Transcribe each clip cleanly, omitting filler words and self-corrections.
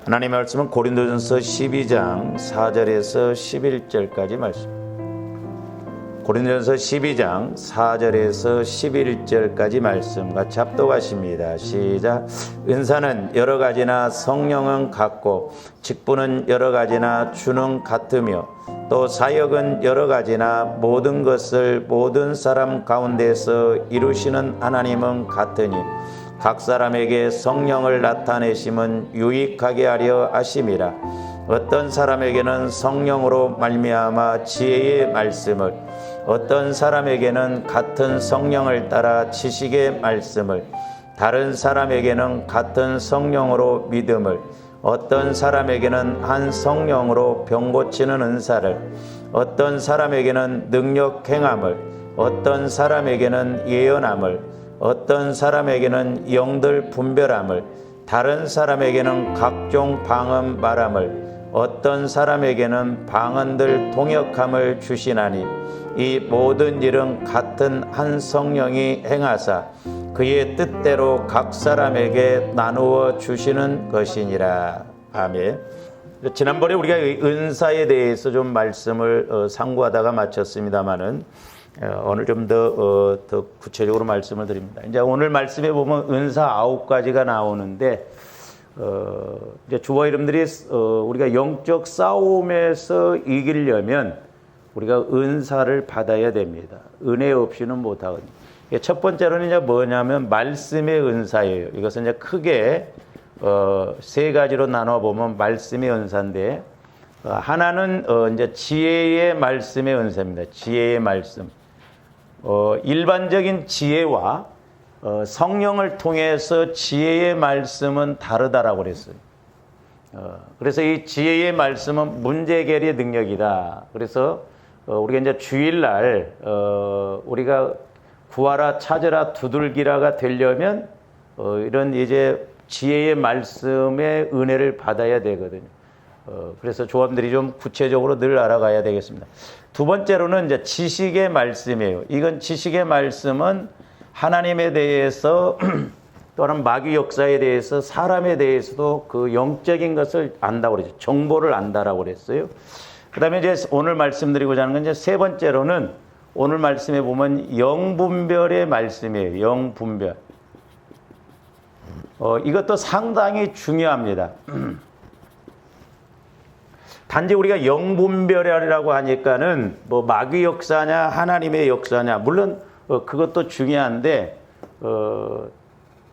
하나님의 말씀은 고린도전서 12장 4절에서 11절까지 말씀. 고린도전서 12장 4절에서 11절까지 말씀 같이 합독하십니다. 시작. 은사는 여러 가지나 성령은 같고 직분은 여러 가지나 주는 같으며 또 사역은 여러 가지나 모든 것을 모든 사람 가운데서 이루시는 하나님은 같으니 각 사람에게 성령을 나타내심은 유익하게 하려 하심이라. 어떤 사람에게는 성령으로 말미암아 지혜의 말씀을, 어떤 사람에게는 같은 성령을 따라 지식의 말씀을, 다른 사람에게는 같은 성령으로 믿음을, 어떤 사람에게는 한 성령으로 병 고치는 은사를, 어떤 사람에게는 능력 행함을, 어떤 사람에게는 예언함을, 어떤 사람에게는 영들 분별함을, 다른 사람에게는 각종 방언 말함을, 어떤 사람에게는 방언들 통역함을 주시나니 이 모든 일은 같은 한 성령이 행하사 그의 뜻대로 각 사람에게 나누어 주시는 것이니라. 아멘. 지난번에 우리가 은사에 대해서 좀 말씀을 상고하다가 마쳤습니다마는 오늘 좀 더 구체적으로 말씀을 드립니다. 이제 오늘 말씀에 보면 은사 9가지가 나오는데 이제 주와 여러분들이 우리가 영적 싸움에서 이기려면 우리가 은사를 받아야 됩니다. 은혜 없이는 못하거든요. 첫 번째로는 이제 뭐냐면 말씀의 은사예요. 이것은 이제 크게 세 가지로 나눠 보면 말씀의 은사인데 하나는 이제 지혜의 말씀의 은사입니다. 지혜의 말씀. 일반적인 지혜와 성령을 통해서 지혜의 말씀은 다르다라고 그랬어요. 그래서 이 지혜의 말씀은 문제 해결의 능력이다. 그래서 우리가 이제 주일날 우리가 구하라 찾으라 두들기라가 되려면 이런 이제 지혜의 말씀의 은혜를 받아야 되거든요. 그래서 조합들이 좀 구체적으로 늘 알아가야 되겠습니다. 두 번째로는 이제 지식의 말씀이에요. 이건 지식의 말씀은 하나님에 대해서 또는 마귀 역사에 대해서 사람에 대해서도 그 영적인 것을 안다고 그러죠. 정보를 안다라고 그랬어요. 그 다음에 이제 오늘 말씀드리고자 하는 건 이제 세 번째로는 오늘 말씀에 보면 영분별의 말씀이에요. 영분별. 이것도 상당히 중요합니다. 단지 우리가 영분별이라고 하니까는 뭐 마귀 역사냐 하나님의 역사냐 물론 그것도 중요한데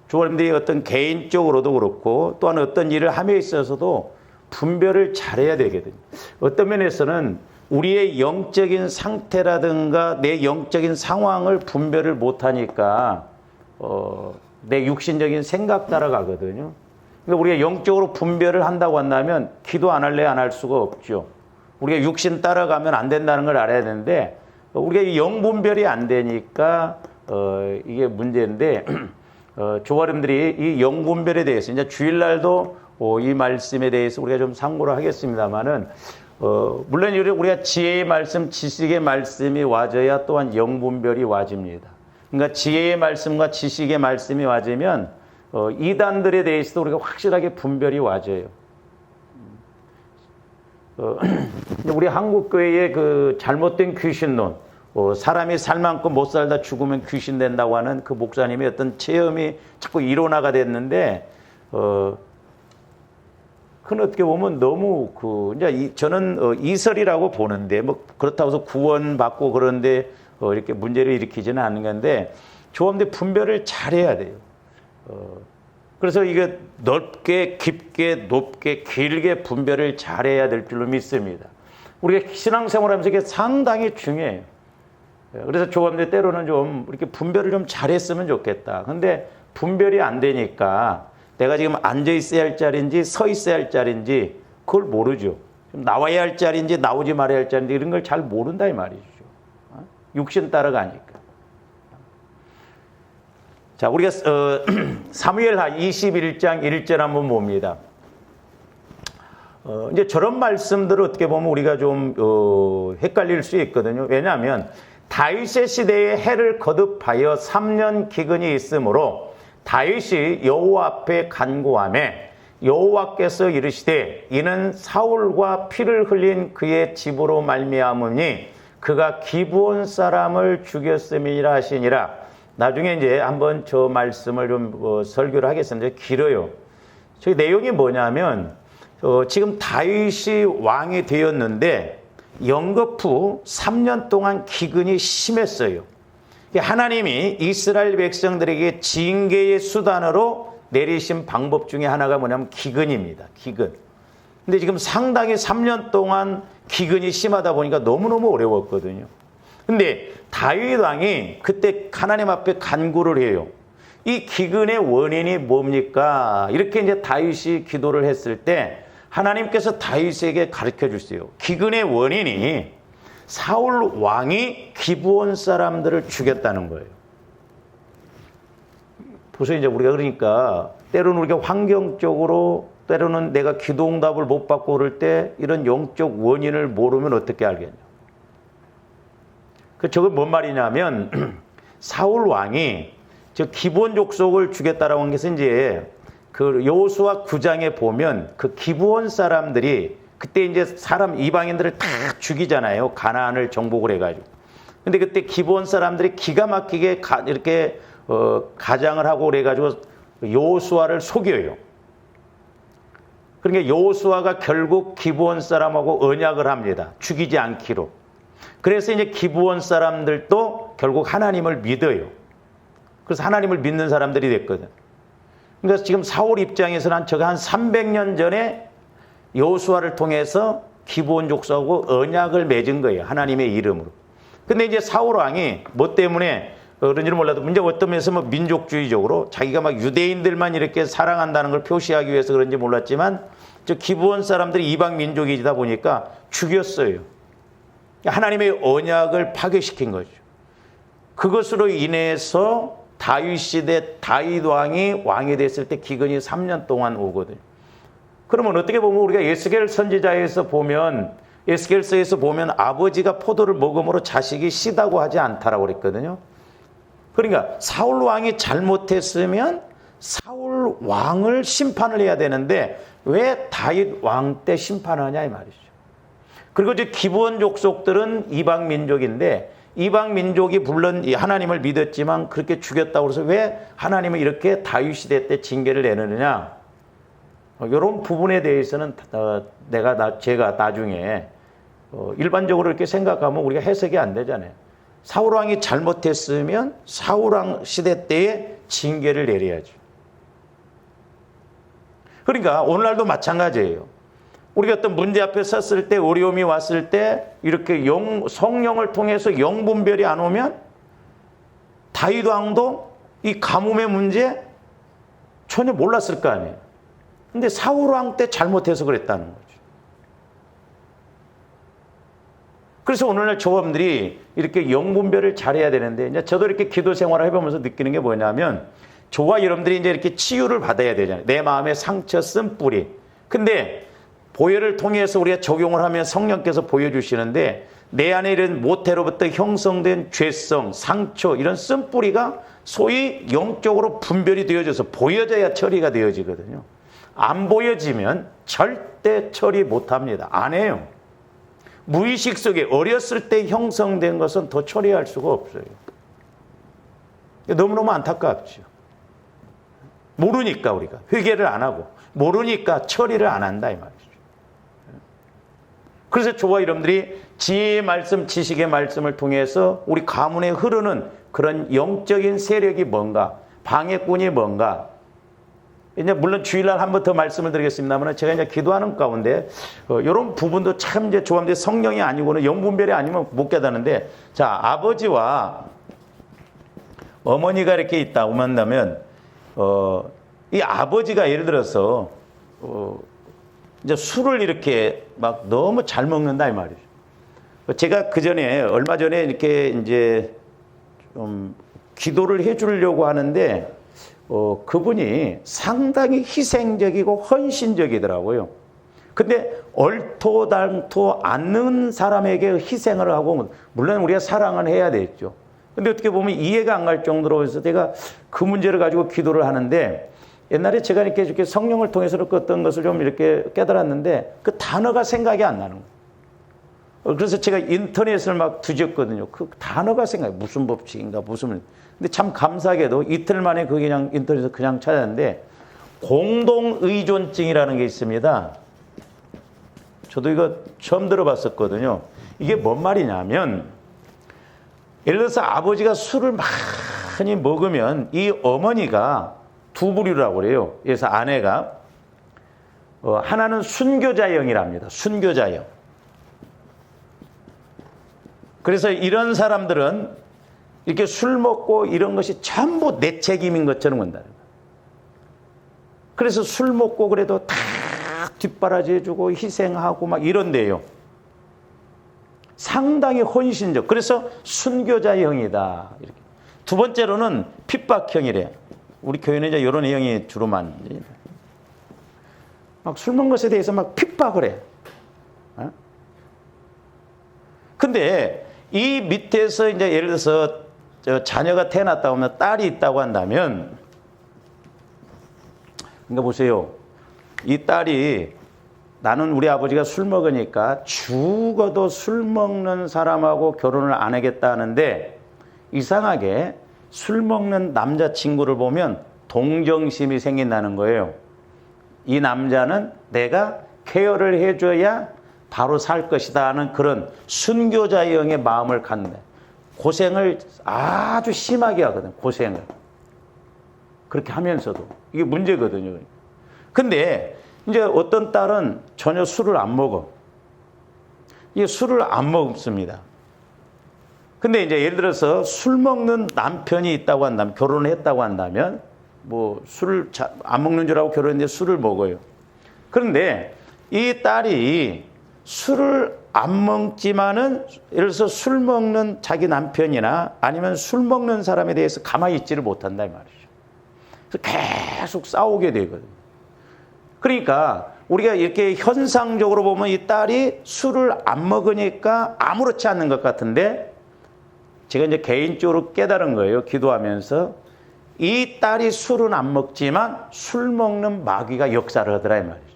주님들이 어떤 개인적으로도 그렇고 또한 어떤 일을 함에 있어서도 분별을 잘해야 되거든요. 어떤 면에서는 우리의 영적인 상태라든가 내 영적인 상황을 분별을 못하니까 내 육신적인 생각 따라가거든요. 그러니까 우리가 영적으로 분별을 한다고 한다면 기도 안 할래 안 할 수가 없죠. 우리가 육신 따라가면 안 된다는 걸 알아야 되는데 우리가 영 분별이 안 되니까 이게 문제인데 조화름들이 이 영 분별에 대해서 이제 주일날도 이 말씀에 대해서 우리가 좀 상고를 하겠습니다만은 물론 우리가 지혜의 말씀, 지식의 말씀이 와져야 또한 영 분별이 와집니다. 그러니까 지혜의 말씀과 지식의 말씀이 와지면 이단들에 대해서도 우리가 확실하게 분별이 와져요. 우리 한국교회의 그 잘못된 귀신론, 사람이 살 만큼 못 살다 죽으면 귀신 된다고 하는 그 목사님의 어떤 체험이 자꾸 일원화가 됐는데, 그건 어떻게 보면 너무 이제 저는 이설이라고 보는데, 뭐 그렇다고 해서 구원받고 그런데 이렇게 문제를 일으키지는 않는 건데, 조합대 분별을 잘해야 돼요. 그래서 이게 넓게, 깊게, 높게, 길게 분별을 잘해야 될 줄로 믿습니다. 우리가 신앙생활 하면서 이게 상당히 중요해요. 그래서 조감대 때로는 좀 이렇게 분별을 좀 잘했으면 좋겠다. 근데 분별이 안 되니까 내가 지금 앉아 있어야 할 자리인지 서 있어야 할 자리인지 그걸 모르죠. 나와야 할 자리인지 나오지 말아야 할 자리인지 이런 걸 잘 모른다 이 말이죠. 육신 따라가니까. 자, 우리가 사무엘하 21장 1절 한번 봅니다. 이제 저런 말씀들을 어떻게 보면 우리가 좀 헷갈릴 수 있거든요. 왜냐하면 다윗의 시대에 해를 거듭하여 3년 기근이 있으므로 다윗이 여호와 앞에 간구하매 여호와께서 이르시되 이는 사울과 피를 흘린 그의 집으로 말미암으니 그가 기브온 사람을 죽였음이라 하시니라. 나중에 이제 한번 저 말씀을 좀 설교를 하겠습니다. 길어요. 저 내용이 뭐냐면 지금 다윗이 왕이 되었는데 영겁 후 3년 동안 기근이 심했어요. 하나님이 이스라엘 백성들에게 징계의 수단으로 내리신 방법 중에 하나가 뭐냐면 기근입니다. 기근. 근데 지금 상당히 3년 동안 기근이 심하다 보니까 너무너무 어려웠거든요. 근데 다윗 왕이 그때 하나님 앞에 간구를 해요. 이 기근의 원인이 뭡니까? 이렇게 이제 다윗이 기도를 했을 때 하나님께서 다윗에게 가르쳐 주세요. 기근의 원인이 사울 왕이 기브온 사람들을 죽였다는 거예요. 보세요. 이제 우리가 그러니까 때로는 우리가 환경적으로 때로는 내가 기도 응답을 못 받고 그럴 때 이런 영적 원인을 모르면 어떻게 알겠냐. 저건 뭔 말이냐면 사울 왕이 저 기브온 족속을 죽였다라고 한 것은 이제 그 여호수아 9장에 보면 그 기브온 사람들이 그때 이제 사람 이방인들을 다 죽이잖아요. 가나안을 정복을 해가지고. 근데 그때 기브온 사람들이 기가 막히게 이렇게 가장을 하고 그래가지고 여호수아를 속여요. 그러니까 여호수아가 결국 기브온 사람하고 언약을 합니다. 죽이지 않기로. 그래서 이제 기브온 사람들도 결국 하나님을 믿어요. 그래서 하나님을 믿는 사람들이 됐거든. 그러니까 지금 사울 입장에서는 저가 한 300년 전에 여호수아를 통해서 기브온 족속하고 언약을 맺은 거예요. 하나님의 이름으로. 근데 이제 사울 왕이 뭐 때문에 그런지는 몰라도 이제 어떤 면에서 뭐 민족주의적으로 자기가 막 유대인들만 이렇게 사랑한다는 걸 표시하기 위해서 그런지 몰랐지만 저 기브온 사람들이 이방 민족이다 보니까 죽였어요. 하나님의 언약을 파괴시킨 거죠. 그것으로 인해서 다윗 시대 다윗 왕이 됐을 때 기근이 3년 동안 오거든요. 그러면 어떻게 보면 우리가 에스겔 선지자에서 보면 에스겔서에서 보면 아버지가 포도를 먹음으로 자식이 시다고 하지 않다라고 그랬거든요. 그러니까 사울 왕이 잘못했으면 사울 왕을 심판을 해야 되는데 왜 다윗 왕 때 심판하냐 이 말이죠. 그리고 이제 기브온 족속들은 이방 민족인데 이방 민족이 물론 하나님을 믿었지만 그렇게 죽였다고 해서 왜 하나님은 이렇게 다윗 시대 때 징계를 내느냐. 이런 부분에 대해서는 제가 나중에 일반적으로 이렇게 생각하면 우리가 해석이 안 되잖아요. 사울왕이 잘못했으면 사울왕 시대 때에 징계를 내려야죠. 그러니까 오늘날도 마찬가지예요. 우리가 어떤 문제 앞에 섰을 때 어려움이 왔을 때 이렇게 성령을 통해서 영분별이 안 오면 다윗 왕도 이 가뭄의 문제 전혀 몰랐을 거 아니에요. 근데 사울 왕 때 잘못해서 그랬다는 거죠. 그래서 오늘날 조합들이 이렇게 영분별을 잘해야 되는데 이제 저도 이렇게 기도 생활을 해보면서 느끼는 게 뭐냐면 저와 여러분들이 이제 이렇게 치유를 받아야 되잖아요. 내 마음에 상처 쓴 뿌리. 근데 보혈을 통해서 우리가 적용을 하면 성령께서 보여주시는데 내 안에 이런 모태로부터 형성된 죄성, 상처 이런 쓴뿌리가 소위 영적으로 분별이 되어져서 보여져야 처리가 되어지거든요. 안 보여지면 절대 처리 못합니다. 안 해요. 무의식 속에 어렸을 때 형성된 것은 더 처리할 수가 없어요. 너무너무 안타깝죠. 모르니까 우리가 회개를 안 하고 모르니까 처리를 안 한다 이 말이죠. 그래서 저와 여러분들이 지혜의 말씀, 지식의 말씀을 통해서 우리 가문에 흐르는 그런 영적인 세력이 뭔가, 방해꾼이 뭔가. 이제 물론 주일날 한 번 더 말씀을 드리겠습니다만 제가 이제 기도하는 가운데 이런 부분도 참 이제 조합대 성령이 아니고는 영분별이 아니면 못 깨닫는데 자 아버지와 어머니가 이렇게 있다고 한다면 이 아버지가 예를 들어서 이제 술을 이렇게 막 너무 잘 먹는다 이 말이죠. 제가 그 전에 얼마 전에 이렇게 이제 좀 기도를 해주려고 하는데 그분이 상당히 희생적이고 헌신적이더라고요. 근데 얼토당토 않는 사람에게 희생을 하고 물론 우리가 사랑은 해야 되겠죠. 근데 어떻게 보면 이해가 안 갈 정도로 해서 제가 그 문제를 가지고 기도를 하는데 옛날에 제가 이렇게 성령을 통해서 어떤 것을 좀 이렇게 깨달았는데 그 단어가 생각이 안 나는 거예요. 그래서 제가 인터넷을 막 뒤졌거든요. 그 단어가 생각이 무슨 법칙인가 무슨. 근데 참 감사하게도 이틀 만에 그 그냥 인터넷에서 그냥 찾았는데 공동의존증이라는 게 있습니다. 저도 이거 처음 들어봤었거든요. 이게 뭔 말이냐면 예를 들어서 아버지가 술을 많이 먹으면 이 어머니가 두 부류라고 그래요. 그래서 아내가 하나는 순교자형이랍니다. 순교자형. 그래서 이런 사람들은 이렇게 술 먹고 이런 것이 전부 내 책임인 것처럼 본다는 거예요. 그래서 술 먹고 그래도 다 뒷바라지 해주고 희생하고 막 이런데요. 상당히 헌신적. 그래서 순교자형이다. 이렇게. 두 번째로는 핍박형이래. 우리 교회는 이제 이런 형이 주로 많은. 막 술 먹는 것에 대해서 막 핍박을 해. 근데 이 밑에서 이제 예를 들어서 자녀가 태어났다 오면 딸이 있다고 한다면, 그러니까 보세요. 이 딸이 나는 우리 아버지가 술 먹으니까 죽어도 술 먹는 사람하고 결혼을 안 하겠다 하는데 이상하게 술 먹는 남자친구를 보면 동정심이 생긴다는 거예요. 이 남자는 내가 케어를 해줘야 바로 살 것이다 하는 그런 순교자형의 마음을 갖는다. 고생을 아주 심하게 하거든. 고생을. 그렇게 하면서도. 이게 문제거든요. 근데 이제 어떤 딸은 전혀 술을 안 먹어. 이게 술을 안 먹습니다. 근데 이제 예를 들어서 술 먹는 남편이 있다고 한다면, 결혼을 했다고 한다면, 뭐 술을 안 먹는 줄 알고 결혼했는데 술을 먹어요. 그런데 이 딸이 술을 안 먹지만은 예를 들어서 술 먹는 자기 남편이나 아니면 술 먹는 사람에 대해서 가만히 있지를 못한다 이 말이죠. 그래서 계속 싸우게 되거든요. 그러니까 우리가 이렇게 현상적으로 보면 이 딸이 술을 안 먹으니까 아무렇지 않는 것 같은데 제가 이제 개인적으로 깨달은 거예요. 기도하면서 이 딸이 술은 안 먹지만 술 먹는 마귀가 역사를 하더라 이 말이죠.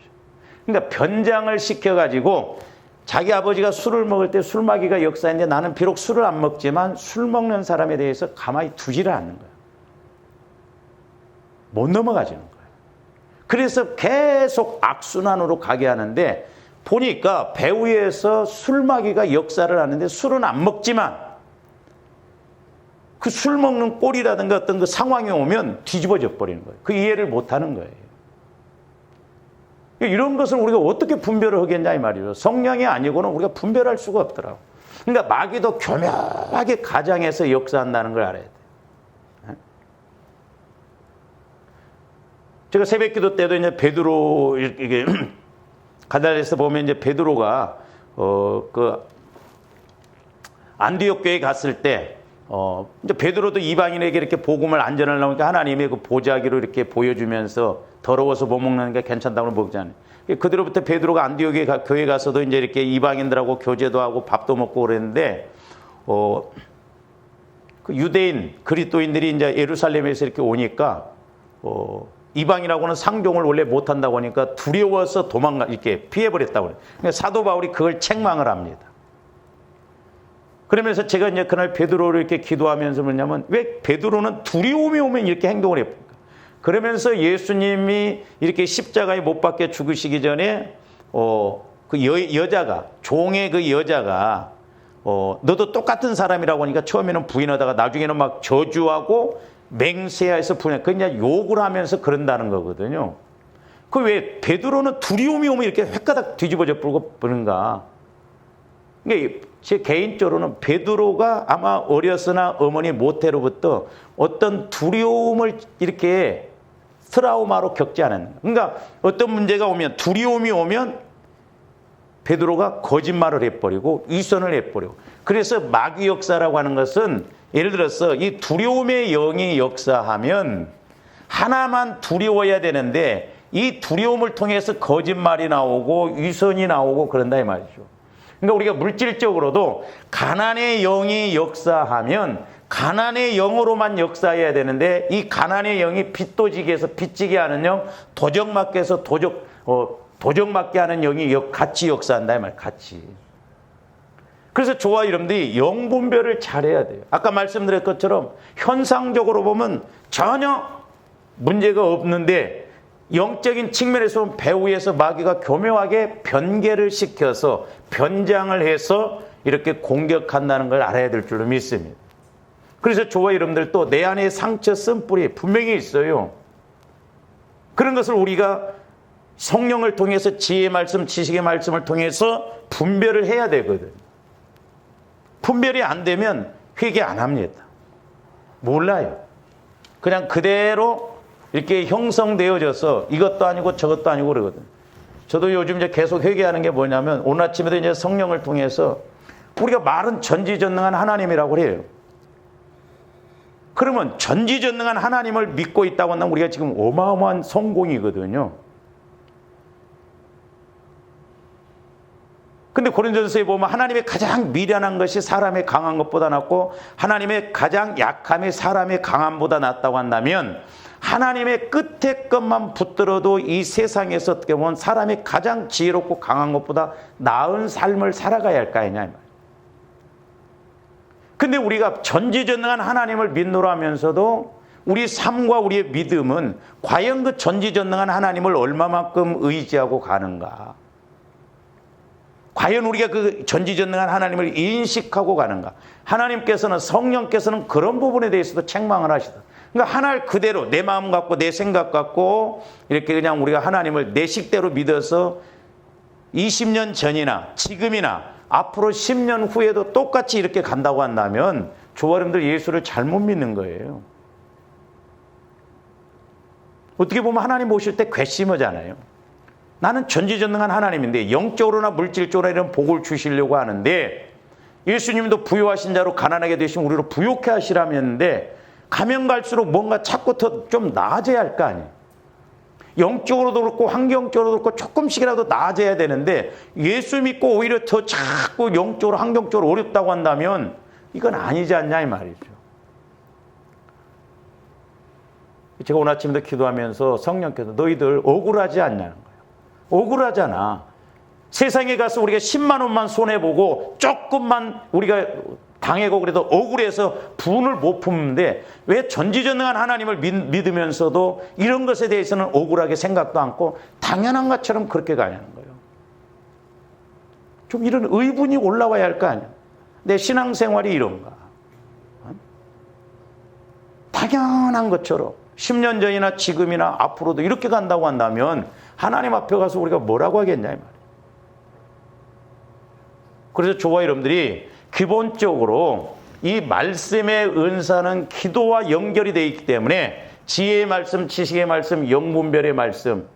그러니까 변장을 시켜가지고 자기 아버지가 술을 먹을 때 술마귀가 역사했는데 나는 비록 술을 안 먹지만 술 먹는 사람에 대해서 가만히 두지를 않는 거예요. 못 넘어가지는 거예요. 그래서 계속 악순환으로 가게 하는데 보니까 배후에서 술마귀가 역사를 하는데 술은 안 먹지만 그 술 먹는 꼴이라든가 어떤 그 상황이 오면 뒤집어져 버리는 거예요. 그 이해를 못 하는 거예요. 이런 것을 우리가 어떻게 분별을 하겠냐 이 말이죠. 성령이 아니고는 우리가 분별할 수가 없더라고. 그러니까 마귀도 교묘하게 가장에서 역사한다는 걸 알아야 돼요. 제가 새벽기도 때도 이제 베드로 이게 가달에서 보면 이제 베드로가 그 안디옥 교회에 갔을 때 이제 베드로도 이방인에게 이렇게 복음을 안전하려니까 하나님의 그 보자기로 이렇게 보여주면서 더러워서 못 먹는 게 괜찮다고 먹잖아요. 그대로부터 베드로가 안디옥 교회 가서도 이제 이렇게 이방인들하고 교제도 하고 밥도 먹고 그랬는데 그 유대인 그리스도인들이 이제 예루살렘에서 이렇게 오니까 이방인하고는 상종을 원래 못 한다고 하니까 두려워서 이렇게 피해버렸다고 그래요. 그러니까 사도 바울이 그걸 책망을 합니다. 그러면서 제가 이제 그날 베드로를 이렇게 기도하면서 뭐냐면 왜 베드로는 두려움이 오면 이렇게 행동을 해요? 그러면서 예수님이 이렇게 십자가에 못 박혀 죽으시기 전에 그 여자가 종의 그 여자가 너도 똑같은 사람이라고 하니까 처음에는 부인하다가 나중에는 막 저주하고 맹세해서 부인. 그냥 욕을 하면서 그런다는 거거든요. 그 왜 베드로는 두려움이 오면 이렇게 획가닥 뒤집어져 버는가? 그러니까 제 개인적으로는 베드로가 아마 어렸으나 어머니 모태로부터 어떤 두려움을 이렇게 트라우마로 겪지 않았는 거예요. 그러니까 어떤 문제가 오면 두려움이 오면 베드로가 거짓말을 해버리고 위선을 해버리고 그래서 마귀 역사라고 하는 것은 예를 들어서 이 두려움의 영이 역사하면 하나만 두려워야 되는데 이 두려움을 통해서 거짓말이 나오고 위선이 나오고 그런다 이 말이죠. 그러니까 우리가 물질적으로도 가난의 영이 역사하면 가난의 영으로만 역사해야 되는데 이 가난의 영이 빚도지게 해서 빚지게 하는 영, 도적맞게 해서 도적맞게 하는 영이 같이 역사한다 이 말, 같이. 그래서 저와 여러분들이 영분별을 잘해야 돼요. 아까 말씀드린 것처럼 현상적으로 보면 전혀 문제가 없는데 영적인 측면에서 보면 배후에서 마귀가 교묘하게 변개를 시켜서 변장을 해서 이렇게 공격한다는 걸 알아야 될 줄로 믿습니다. 그래서 저와 여러분들도 내 안에 상처 쓴뿌리 분명히 있어요. 그런 것을 우리가 성령을 통해서 지혜의 말씀, 지식의 말씀을 통해서 분별을 해야 되거든. 분별이 안 되면 회개 안 합니다. 몰라요. 그냥 그대로 이렇게 형성되어져서 이것도 아니고 저것도 아니고 그러거든. 저도 요즘 이제 계속 회개하는 게 뭐냐면 오늘 아침에도 이제 성령을 통해서 우리가 말은 전지전능한 하나님이라고 해요. 그러면 전지전능한 하나님을 믿고 있다고 한다면 우리가 지금 어마어마한 성공이거든요. 근데 고린도전서에 보면 하나님의 가장 미련한 것이 사람의 강한 것보다 낫고 하나님의 가장 약함이 사람의 강함보다 낫다고 한다면 하나님의 끝에 것만 붙들어도 이 세상에서 어떻게 보면 사람이 가장 지혜롭고 강한 것보다 나은 삶을 살아가야 할 거 아니냐 이 말. 근데 우리가 전지전능한 하나님을 믿노라 하면서도 우리 삶과 우리의 믿음은 과연 그 전지전능한 하나님을 얼마만큼 의지하고 가는가? 과연 우리가 그 전지전능한 하나님을 인식하고 가는가? 하나님께서는 성령께서는 그런 부분에 대해서도 책망을 하시다. 그러니까 하나를 그대로 내 마음 갖고 내 생각 갖고 이렇게 그냥 우리가 하나님을 내 식대로 믿어서 20년 전이나 지금이나 앞으로 10년 후에도 똑같이 이렇게 간다고 한다면 저와 여러분들 예수를 잘못 믿는 거예요. 어떻게 보면 하나님 오실 때 괘씸하잖아요. 나는 전지전능한 하나님인데 영적으로나 물질적으로나 이런 복을 주시려고 하는데 예수님도 부유하신 자로 가난하게 되시면 우리로 부욕해 하시라면데 가면 갈수록 뭔가 자꾸 더 좀 나아져야 할 거 아니에요. 영적으로도 그렇고 환경적으로도 그렇고 조금씩이라도 나아져야 되는데 예수 믿고 오히려 더 자꾸 영적으로 환경적으로 어렵다고 한다면 이건 아니지 않냐 이 말이죠. 제가 오늘 아침에도 기도하면서 성령께서 너희들 억울하지 않냐는 거예요. 억울하잖아. 세상에 가서 우리가 10만 원만 손해보고 조금만 우리가 당하고 그래도 억울해서 분을 못 품는데 왜 전지전능한 하나님을 믿으면서도 이런 것에 대해서는 억울하게 생각도 않고 당연한 것처럼 그렇게 가냐는 거예요. 좀 이런 의분이 올라와야 할 거 아니야. 내 신앙생활이 이런가. 당연한 것처럼 10년 전이나 지금이나 앞으로도 이렇게 간다고 한다면 하나님 앞에 가서 우리가 뭐라고 하겠냐 이 말이에요. 그래서 저와 여러분들이 기본적으로 이 말씀의 은사는 기도와 연결이 되어 있기 때문에 지혜의 말씀, 지식의 말씀, 영분별의 말씀.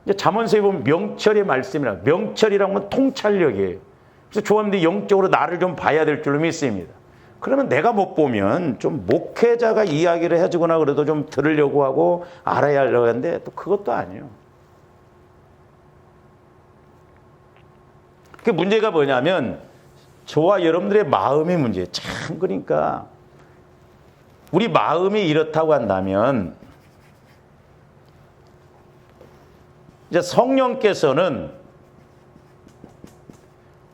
이제 잠언서에 보면 명철의 말씀이라. 명철이라는 건 통찰력이에요. 그래서 저와 영적으로 나를 좀 봐야 될 줄로 믿습니다. 그러면 내가 못 보면 좀 목회자가 이야기를 해주거나 그래도 좀 들으려고 하고 알아야 하려고 하는데 또 그것도 아니에요. 그 문제가 뭐냐면 저와 여러분들의 마음의 문제. 참 그러니까 우리 마음이 이렇다고 한다면 이제 성령께서는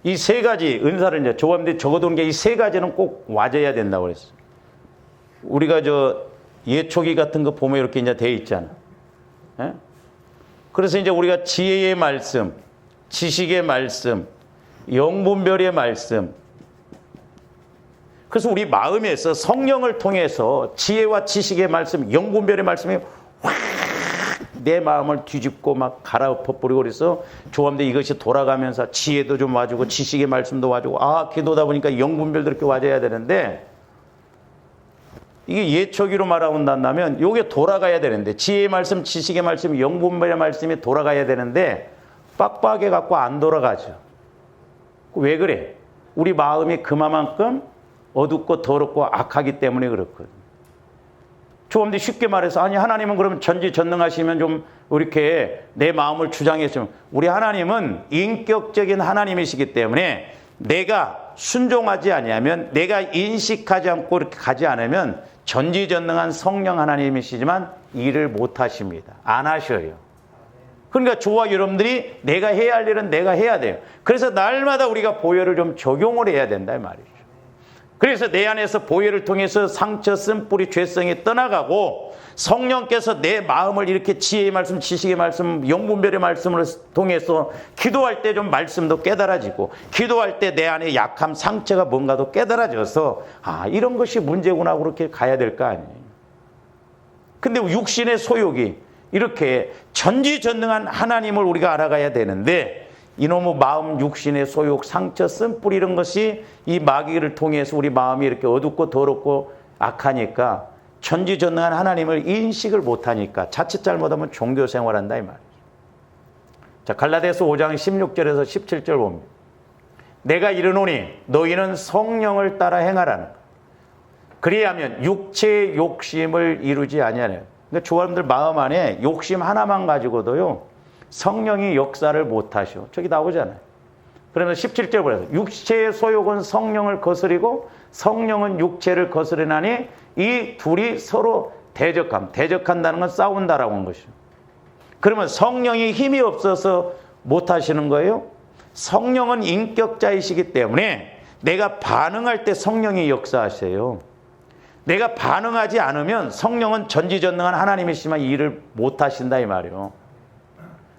이 세 가지 은사를 이제 조합인데 적어둔 게 이 세 가지는 꼭 와줘야 된다고 그랬어요. 우리가 저 예초기 같은 거 보면 이렇게 이제 돼 있잖아. 예? 그래서 이제 우리가 지혜의 말씀, 지식의 말씀, 영분별의 말씀. 그래서 우리 마음에서 성령을 통해서 지혜와 지식의 말씀, 영분별의 말씀이 확 내 마음을 뒤집고 막 갈아엎어버리고 그래서 조합대 이것이 돌아가면서 지혜도 좀 와주고 지식의 말씀도 와주고 기도다 보니까 영분별도 이렇게 와줘야 되는데 이게 예초기로 말한다면 이게 돌아가야 되는데 지혜의 말씀, 지식의 말씀, 영분별의 말씀이 돌아가야 되는데 빡빡해 갖고 안 돌아가죠. 왜 그래? 우리 마음이 그만큼 어둡고 더럽고 악하기 때문에 그렇거든. 조금더 쉽게 말해서 하나님은 그러면 전지전능하시면 좀 이렇게 내 마음을 주장했으면 우리 하나님은 인격적인 하나님이시기 때문에 내가 순종하지 아니하면, 내가 인식하지 않고 이렇게 가지 않으면 전지전능한 성령 하나님이시지만 일을 못 하십니다. 안 하셔요. 그러니까 저와 여러분들이 내가 해야 할 일은 내가 해야 돼요. 그래서 날마다 우리가 보혈을 좀 적용을 해야 된다 이 말이죠. 그래서 내 안에서 보혈을 통해서 상처, 쓴뿌리, 죄성이 떠나가고 성령께서 내 마음을 이렇게 지혜의 말씀, 지식의 말씀, 영분별의 말씀을 통해서 기도할 때 좀 말씀도 깨달아지고, 기도할 때 내 안에 약함, 상처가 뭔가도 깨달아져서 이런 것이 문제구나 그렇게 가야 될 거 아니에요. 근데 육신의 소욕이 이렇게 전지전능한 하나님을 우리가 알아가야 되는데, 이놈의 마음, 육신의 소욕, 상처, 쓴뿌리 이런 것이 이 마귀를 통해서 우리 마음이 이렇게 어둡고 더럽고 악하니까 전지전능한 하나님을 인식을 못하니까 자칫 잘못하면 종교생활한다 이 말이죠. 자, 갈라디아서 5장 16절에서 17절 봅니다. 내가 이르노니 너희는 성령을 따라 행하라는 것. 그리하면 육체의 욕심을 이루지 아니하냐. 그러니까 조합들 마음 안에 욕심 하나만 가지고도요 성령이 역사를 못하셔. 저기 나오잖아요. 그러면서 17절 보세요. 육체의 소욕은 성령을 거스리고 성령은 육체를 거스르나니 이 둘이 서로 대적한다는 건 싸운다라고 한 것이죠. 그러면 성령이 힘이 없어서 못하시는 거예요? 성령은 인격자이시기 때문에 내가 반응할 때 성령이 역사하세요. 내가 반응하지 않으면 성령은 전지전능한 하나님이시지만 일을 못하신다 이 말이에요.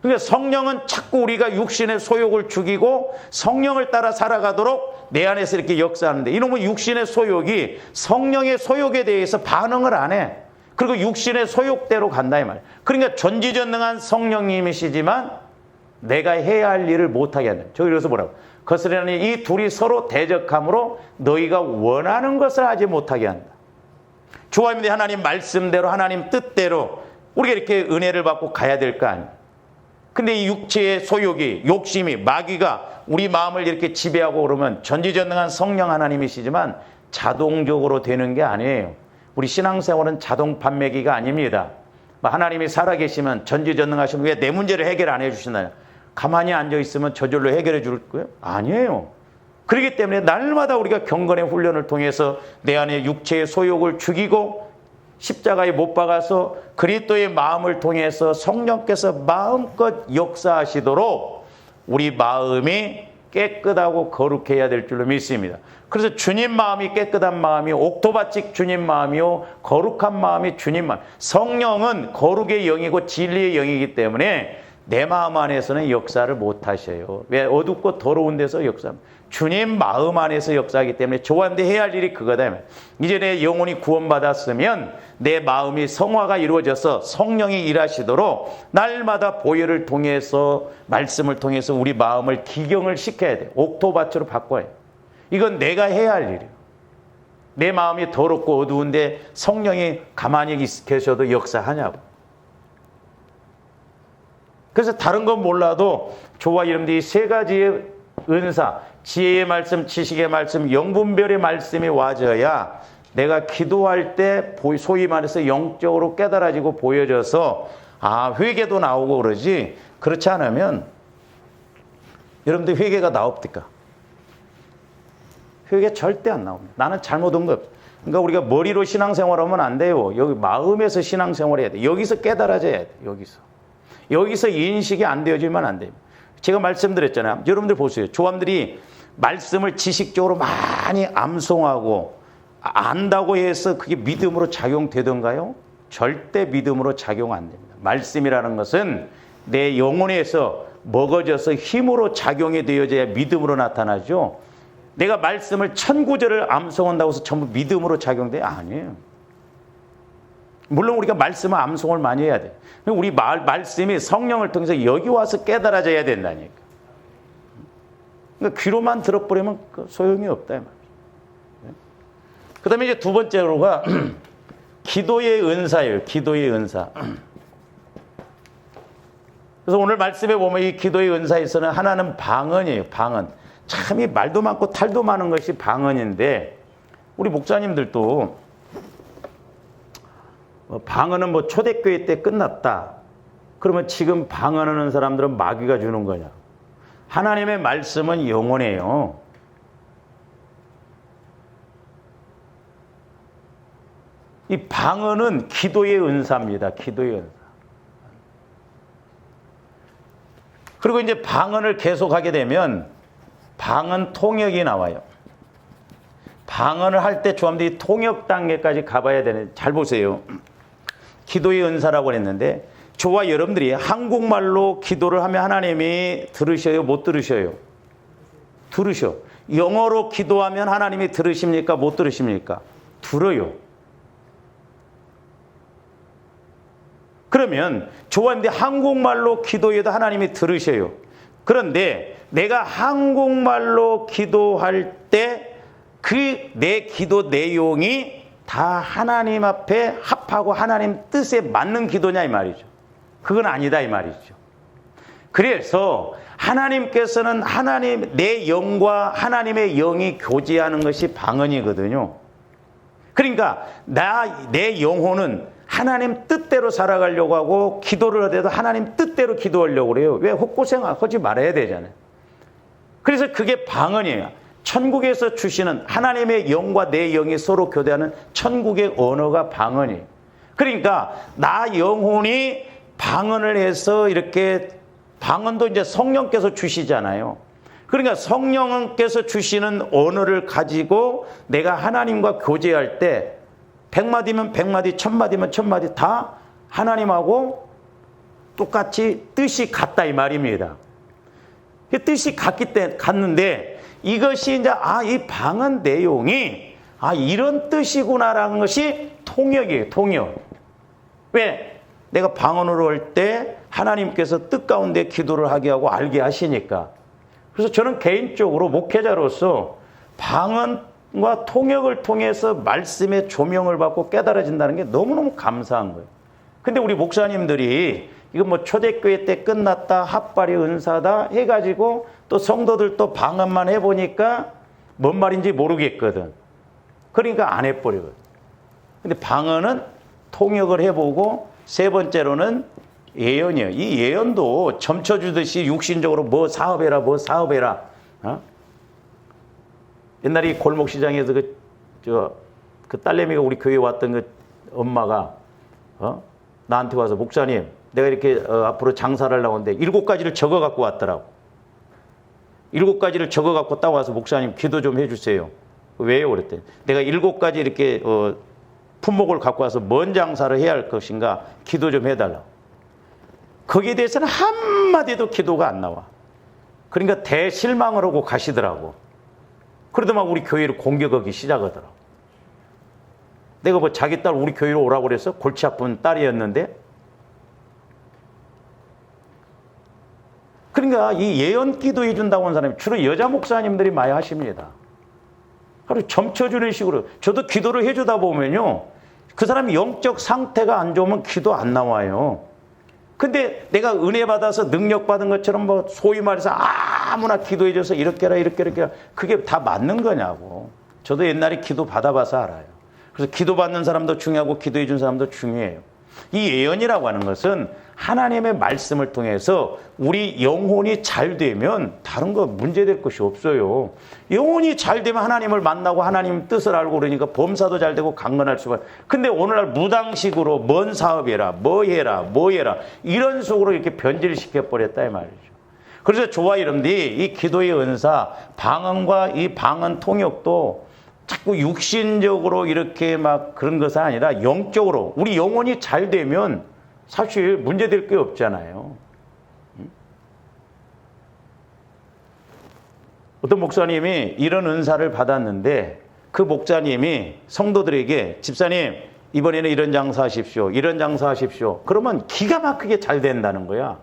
그러니까 성령은 자꾸 우리가 육신의 소욕을 죽이고 성령을 따라 살아가도록 내 안에서 이렇게 역사하는데, 이놈의 육신의 소욕이 성령의 소욕에 대해서 반응을 안 해. 그리고 육신의 소욕대로 간다 이 말이에요. 그러니까 전지전능한 성령님이시지만 내가 해야 할 일을 못하게 한다. 저기 그래서 뭐라고? 거스르니 이 둘이 서로 대적함으로 너희가 원하는 것을 하지 못하게 한다. 주님의 하나님 말씀대로, 하나님 뜻대로 우리가 이렇게 은혜를 받고 가야 될 거 아니에요. 근데 이 육체의 소욕이, 욕심이, 마귀가 우리 마음을 이렇게 지배하고 그러면 전지전능한 성령 하나님이시지만 자동적으로 되는 게 아니에요. 우리 신앙생활은 자동 판매기가 아닙니다. 하나님이 살아계시면 전지전능하시면 왜 내 문제를 해결 안 해주시나요? 가만히 앉아있으면 저절로 해결해 줄 거예요? 아니에요. 그렇기 때문에 날마다 우리가 경건의 훈련을 통해서 내 안에 육체의 소욕을 죽이고 십자가에 못 박아서 그리스도의 마음을 통해서 성령께서 마음껏 역사하시도록 우리 마음이 깨끗하고 거룩해야 될 줄로 믿습니다. 그래서 주님 마음이 깨끗한 마음이 옥토바칙 주님 마음이요 거룩한 마음이 주님 마음. 성령은 거룩의 영이고 진리의 영이기 때문에 내 마음 안에서는 역사를 못 하셔요. 왜? 어둡고 더러운 데서 역사합니다. 주님 마음 안에서 역사하기 때문에 저한테 해야 할 일이 그거다. 이제 내 영혼이 구원받았으면 내 마음이 성화가 이루어져서 성령이 일하시도록 날마다 보혈을 통해서 말씀을 통해서 우리 마음을 기경을 시켜야 돼요. 옥토바치로 바꿔야 해요. 이건 내가 해야 할 일이에요. 내 마음이 더럽고 어두운데 성령이 가만히 계셔도 역사하냐고. 그래서 다른 건 몰라도 저와 여러분들이 세 가지의 은사, 지혜의 말씀, 지식의 말씀, 영분별의 말씀이 와줘야 내가 기도할 때 소위 말해서 영적으로 깨달아지고 보여져서 회개도 나오고 그러지. 그렇지 않으면 여러분들 회개가 나옵니까? 회개 절대 안 나옵니다. 나는 잘못한 거 없어. 그러니까 우리가 머리로 신앙생활하면 안 돼요. 여기 마음에서 신앙생활해야 돼. 여기서 깨달아져야 돼. 여기서 인식이 안 되어지면 안 돼요. 제가 말씀드렸잖아요. 여러분들 보세요. 조함들이 말씀을 지식적으로 많이 암송하고 안다고 해서 그게 믿음으로 작용되던가요? 절대 믿음으로 작용 안 됩니다. 말씀이라는 것은 내 영혼에서 먹어져서 힘으로 작용이 되어져야 믿음으로 나타나죠. 내가 말씀을 1000구절을 암송한다고 해서 전부 믿음으로 작용돼? 아니에요. 물론 우리가 말씀을 암송을 많이 해야 돼. 우리 말씀이 성령을 통해서 여기 와서 깨달아져야 된다니까. 그러니까 귀로만 들어버리면 소용이 없다. 그 다음에 이제 두 번째로가 기도의 은사예요. 기도의 은사. 그래서 오늘 말씀에 보면 이 기도의 은사에서는 하나는 방언이에요. 방언. 참 이 말도 많고 탈도 많은 것이 방언인데 우리 목사님들도 방언은 뭐 초대교회 때 끝났다. 그러면 지금 방언하는 사람들은 마귀가 주는 거냐. 하나님의 말씀은 영원해요. 이 방언은 기도의 은사입니다. 기도의 은사. 그리고 이제 방언을 계속하게 되면 방언 통역이 나와요. 방언을 할 때 조합들이 통역 단계까지 가봐야 되는. 잘 보세요. 기도의 은사라고 했는데 저와 여러분들이 한국말로 기도를 하면 하나님이 들으셔요? 못 들으셔요? 들으셔. 영어로 기도하면 하나님이 들으십니까? 못 들으십니까? 들어요. 그러면 좋았는데 한국말로 기도해도 하나님이 들으셔요. 그런데 내가 한국말로 기도할 때 그 내 기도 내용이 다 하나님 앞에 합하고 하나님 뜻에 맞는 기도냐 이 말이죠. 그건 아니다 이 말이죠. 그래서 하나님께서는 내 영과 하나님의 영이 교제하는 것이 방언이거든요. 그러니까 내 영혼은 하나님 뜻대로 살아가려고 하고 기도를 하더라도 하나님 뜻대로 기도하려고 그래요. 왜? 헛고생 하지 말아야 되잖아요. 그래서 그게 방언이에요. 천국에서 주시는 하나님의 영과 내 영이 서로 교대하는 천국의 언어가 방언이에요. 그러니까 나 영혼이 방언을 해서 이렇게 방언도 이제 성령께서 주시잖아요. 그러니까 성령께서 주시는 언어를 가지고 내가 하나님과 교제할 때 100마디면 100마디, 1000마디면 1000마디 다 하나님하고 똑같이 뜻이 같다 이 말입니다. 뜻이 같는데 이것이 이제 이 방언 내용이 이런 뜻이구나라는 것이 통역이에요. 통역. 왜? 내가 방언으로 할 때 하나님께서 뜻 가운데 기도를 하게 하고 알게 하시니까. 그래서 저는 개인적으로 목회자로서 방언과 통역을 통해서 말씀의 조명을 받고 깨달아진다는 게 너무너무 감사한 거예요. 근데 우리 목사님들이 이거 뭐 초대교회 때 끝났다, 핫발이 은사다 해가지고 또 성도들 또 방언만 해보니까 뭔 말인지 모르겠거든. 그러니까 안 해버리거든. 근데 방언은 통역을 해보고 세 번째로는 예언이에요. 이 예언도 점쳐주듯이 육신적으로 뭐 사업해라, 뭐 사업해라. 옛날에 골목시장에서 그 딸내미가 우리 교회에 왔던 그 엄마가 나한테 와서 목사님, 내가 이렇게 앞으로 장사를 하려고 하는데 7가지를 적어 갖고 왔더라고. 7가지를 적어 갖고 딱 와서 목사님 기도 좀 해주세요. 왜요? 그랬더니 내가 7가지 이렇게 품목을 갖고 와서 뭔 장사를 해야 할 것인가 기도 좀 해달라고. 거기에 대해서는 한마디도 기도가 안 나와. 그러니까 대실망을 하고 가시더라고. 그러다 막 우리 교회를 공격하기 시작하더라고. 내가 뭐 자기 딸 우리 교회로 오라고 그래서 골치 아픈 딸이었는데. 그러니까 이 예언 기도해 준다고 하는 사람이 주로 여자 목사님들이 많이 하십니다. 하루 점쳐주는 식으로. 저도 기도를 해주다 보면요, 그 사람이 영적 상태가 안 좋으면 기도 안 나와요. 근데 내가 은혜 받아서 능력 받은 것처럼 뭐 소위 말해서 아무나 기도해줘서 이렇게 해라 이렇게 해라, 그게 다 맞는 거냐고. 저도 옛날에 기도 받아봐서 알아요. 그래서 기도 받는 사람도 중요하고 기도해 준 사람도 중요해요. 이 예언이라고 하는 것은 하나님의 말씀을 통해서 우리 영혼이 잘 되면 다른 거 문제될 것이 없어요. 영혼이 잘 되면 하나님을 만나고 하나님 뜻을 알고 그러니까 범사도 잘 되고 강건할 수가. 근데 오늘날 무당식으로 뭔 사업해라, 뭐 해라, 뭐 해라 이런 속으로 이렇게 변질시켜 버렸다 이 말이죠. 그래서 저와 여러분들이 이 기도의 은사, 방언과 이 방언 통역도 자꾸 육신적으로 이렇게 막 그런 것은 아니라 영적으로 우리 영혼이 잘 되면 사실 문제될 게 없잖아요. 어떤 목사님이 이런 은사를 받았는데 그 목사님이 성도들에게 집사님 이번에는 이런 장사하십시오. 이런 장사하십시오. 그러면 기가 막히게 잘 된다는 거야.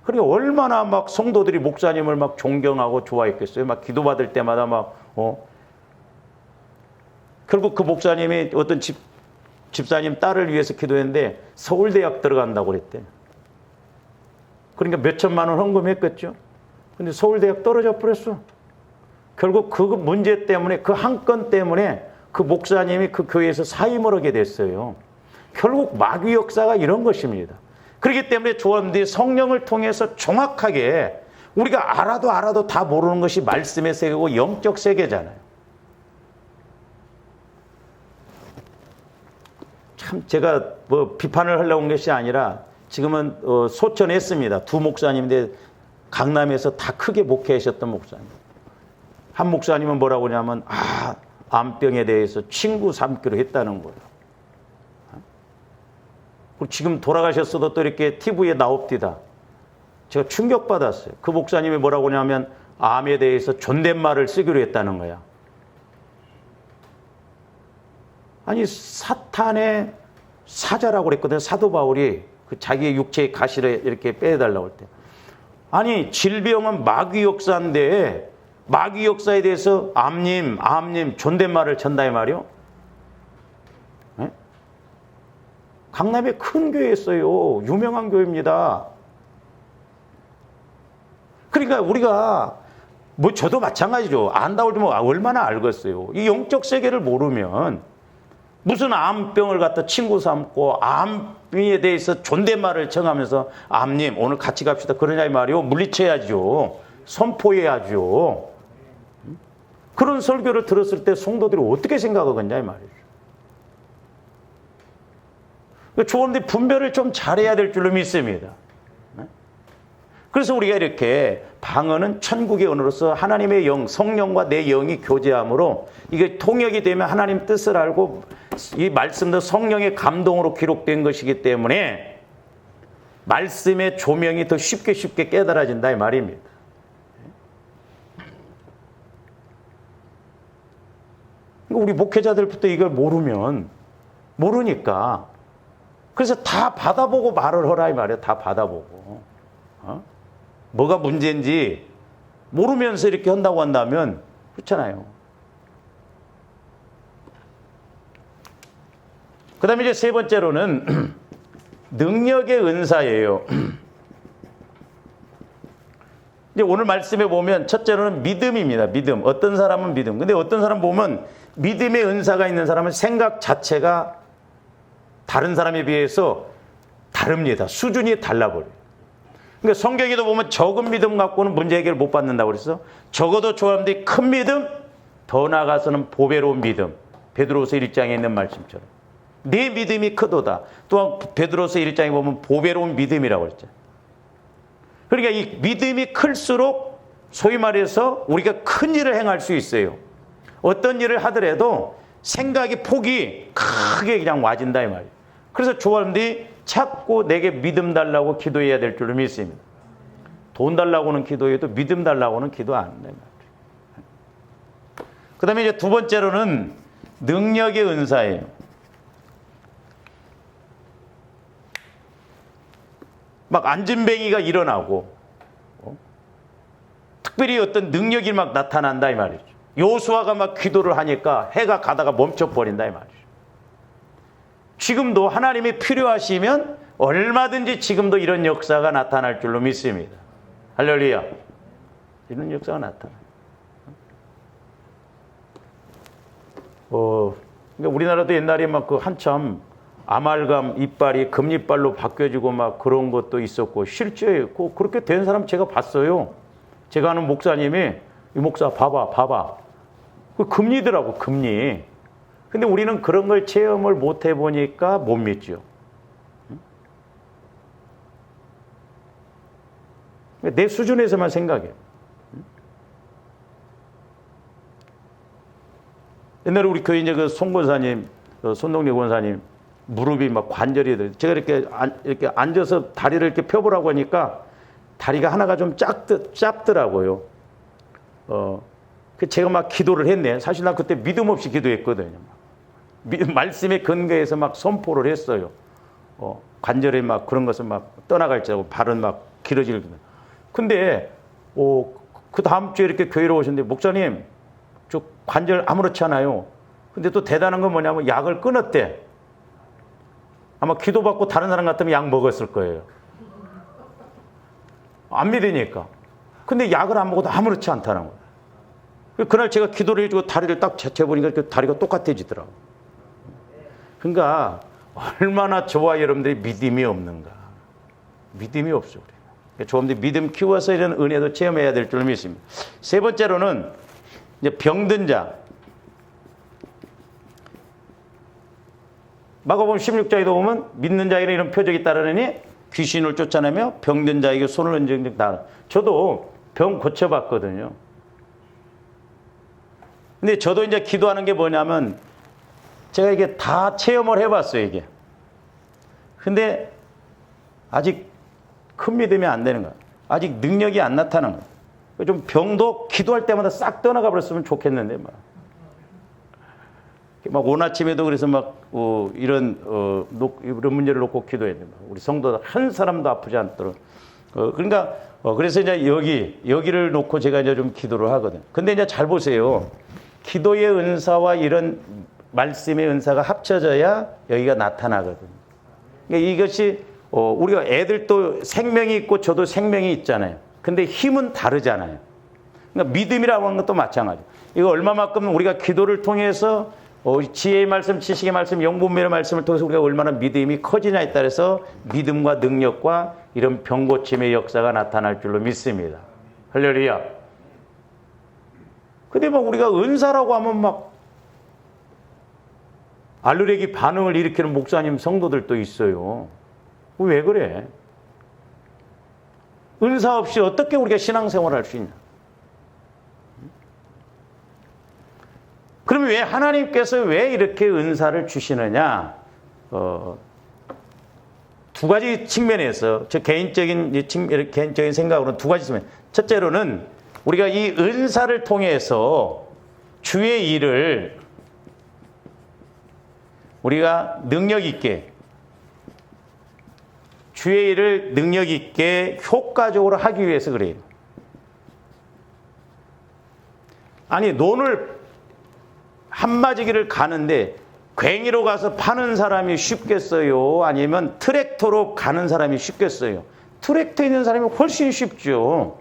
그러니까 얼마나 막 성도들이 목사님을 막 존경하고 좋아했겠어요. 막 기도받을 때마다 막 결국 그 목사님이 어떤 집사님 딸을 위해서 기도했는데 서울대학 들어간다고 그랬대. 그러니까 몇 천만 원 헌금했겠죠. 근데 서울대학 떨어져 버렸어. 결국 그 문제 때문에 그 한 건 때문에 그 목사님이 그 교회에서 사임을 하게 됐어요. 결국 마귀 역사가 이런 것입니다. 그렇기 때문에 조언들이 성령을 통해서 정확하게 우리가 알아도 다 모르는 것이 말씀의 세계고 영적 세계잖아요. 참 제가 뭐 비판을 하려고 온 것이 아니라 지금은 소천했습니다. 두 목사님인데 강남에서 다 크게 목회하셨던 목사님. 한 목사님은 뭐라고 하냐면 암병에 대해서 친구 삼기로 했다는 거예요. 지금 돌아가셨어도 또 이렇게 TV에 나옵디다. 제가 충격받았어요. 그 목사님이 뭐라고 하냐면 암에 대해서 존댓말을 쓰기로 했다는 거야. 아니 사탄의 사자라고 그랬거든. 사도 바울이 그 자기의 육체의 가시를 이렇게 빼달라고 할 때. 아니 질병은 마귀 역사인데 마귀 역사에 대해서 암님 존댓말을 전다 이 말이요. 네? 강남에 큰 교회였어요. 유명한 교회입니다. 그러니까 우리가 뭐 저도 마찬가지죠. 안다고 좀 얼마나 알겠어요. 이 영적 세계를 모르면 무슨 암병을 갖다 친구 삼고 암에 대해서 존댓말을 청하면서 암님 오늘 같이 갑시다 그러냐 이 말이요. 물리쳐야죠. 선포해야죠. 그런 설교를 들었을 때 성도들이 어떻게 생각하겠냐 이 말이죠. 좋은데 분별을 좀 잘해야 될 줄로 믿습니다. 그래서 우리가 이렇게 방언은 천국의 언어로서 하나님의 영, 성령과 내 영이 교제함으로 이게 통역이 되면 하나님 뜻을 알고 이 말씀도 성령의 감동으로 기록된 것이기 때문에 말씀의 조명이 더 쉽게 깨달아진다 이 말입니다. 우리 목회자들부터 이걸 모르니까 그래서 다 받아보고 말을 하라 이 말이에요. 다 받아보고. 뭐가 문제인지 모르면서 이렇게 한다고 한다면 그렇잖아요. 그 다음에 이제 세 번째로는 능력의 은사예요. 이제 오늘 말씀에 보면 첫째로는 믿음입니다. 믿음. 어떤 사람은 믿음. 근데 어떤 사람 보면 믿음의 은사가 있는 사람은 생각 자체가 다른 사람에 비해서 다릅니다. 수준이 달라버려요. 그러니까 성경에도 보면 적은 믿음 갖고는 문제 해결 못 받는다고 그랬어. 적어도 좋아하는데 큰 믿음, 더 나아가서는 보배로운 믿음. 베드로서 1장에 있는 말씀처럼. 내 믿음이 크도다. 또한 베드로서 1장에 보면 보배로운 믿음이라고 그랬죠. 그러니까 이 믿음이 클수록 소위 말해서 우리가 큰 일을 행할 수 있어요. 어떤 일을 하더라도 생각의 폭이 크게 그냥 와진다 이 말이에요. 그래서 좋아하는데 자꾸 내게 믿음 달라고 기도해야 될 줄을 믿습니다. 돈 달라고는 기도해도 믿음 달라고는 기도 안 한다. 그 다음에 이제 두 번째로는 능력의 은사예요. 막 안진뱅이가 일어나고 특별히 어떤 능력이 막 나타난다 이 말이죠. 요수아가 막 기도를 하니까 해가 가다가 멈춰버린다 이 말이죠. 지금도 하나님이 필요하시면 얼마든지 지금도 이런 역사가 나타날 줄로 믿습니다. 할렐루야. 이런 역사가 나타나요. 그러니까 우리나라도 옛날에 막 그 한참 아말감 이빨이 금이빨로 바뀌어지고 막 그런 것도 있었고 실제 그렇게 된 사람 제가 봤어요. 제가 아는 목사님이 이 목사 봐봐. 그 금리더라고 금리. 근데 우리는 그런 걸 체험을 못 해보니까 못 믿죠. 내 수준에서만 생각해. 옛날에 우리 교회 이제 그 송 권사님, 손동리 권사님 무릎이 막 관절이 돼. 제가 이렇게 앉아서 다리를 이렇게 펴보라고 하니까 다리가 하나가 좀 짧더라고요. 제가 막 기도를 했네. 사실 나 그때 믿음 없이 기도했거든요. 말씀에 근거해서 막 선포를 했어요. 관절에 막 그런 것을 막 떠나갈지 알고 발은 막 길어질. 근데 그 다음 주에 이렇게 교회로 오셨는데 목사님 저 관절 아무렇지 않아요. 근데 또 대단한 건 뭐냐면 약을 끊었대. 아마 기도받고 다른 사람 같으면 약 먹었을 거예요. 안 믿으니까. 근데 약을 안 먹어도 아무렇지 않다는 거예요. 그날 제가 기도를 해주고 다리를 딱 재보니까 그 다리가 똑같아지더라고요. 그러니까 얼마나 저와 여러분들이 믿음이 없는가. 믿음이 없어. 그러니까 조금더 믿음 키워서 이런 은혜도 체험해야 될 줄 믿습니다. 세 번째로는 이제 병든 자. 마가복음 16장에도 보면 믿는 자에게 이런 표적이 따르느니 귀신을 쫓아내며 병든 자에게 손을 얹은 다. 저도 병 고쳐봤거든요. 근데 저도 이제 기도하는 게 뭐냐면 제가 이게 다 체험을 해봤어요, 이게. 근데 아직 큰 믿음이 안 되는 거야. 아직 능력이 안 나타나는 거야. 좀 병도 기도할 때마다 싹 떠나가 버렸으면 좋겠는데 막 오늘 아침에도 그래서 막 이런 문제를 놓고 기도했는데 우리 성도 한 사람도 아프지 않도록 그러니까 그래서 이제 여기를 놓고 제가 이제 좀 기도를 하거든. 근데 이제 잘 보세요. 기도의 은사와 이런 말씀의 은사가 합쳐져야 여기가 나타나거든. 그러니까 이것이 우리가 애들도 생명이 있고 저도 생명이 있잖아요. 근데 힘은 다르잖아요. 그러니까 믿음이라고 하는 것도 마찬가지. 이거 얼마만큼 우리가 기도를 통해서 지혜의 말씀, 지식의 말씀, 영분별의 말씀을 통해서 우리가 얼마나 믿음이 커지냐에 따라서 믿음과 능력과 이런 병고침의 역사가 나타날 줄로 믿습니다. 할렐루야. 근데 막 우리가 은사라고 하면 막 알레르기 반응을 일으키는 목사님 성도들도 있어요. 왜 그래? 은사 없이 어떻게 우리가 신앙생활을 할 수 있냐? 그러면 왜 하나님께서 왜 이렇게 은사를 주시느냐? 두 가지 측면에서 저 개인적인 생각으로는 두 가지 측면. 첫째로는 우리가 이 은사를 통해서 주의 일을 우리가 능력 있게 주의 일을 능력 있게 효과적으로 하기 위해서 그래요. 아니 논을 한마지기를 가는데 괭이로 가서 파는 사람이 쉽겠어요? 아니면 트랙터로 가는 사람이 쉽겠어요? 트랙터 있는 사람이 훨씬 쉽죠.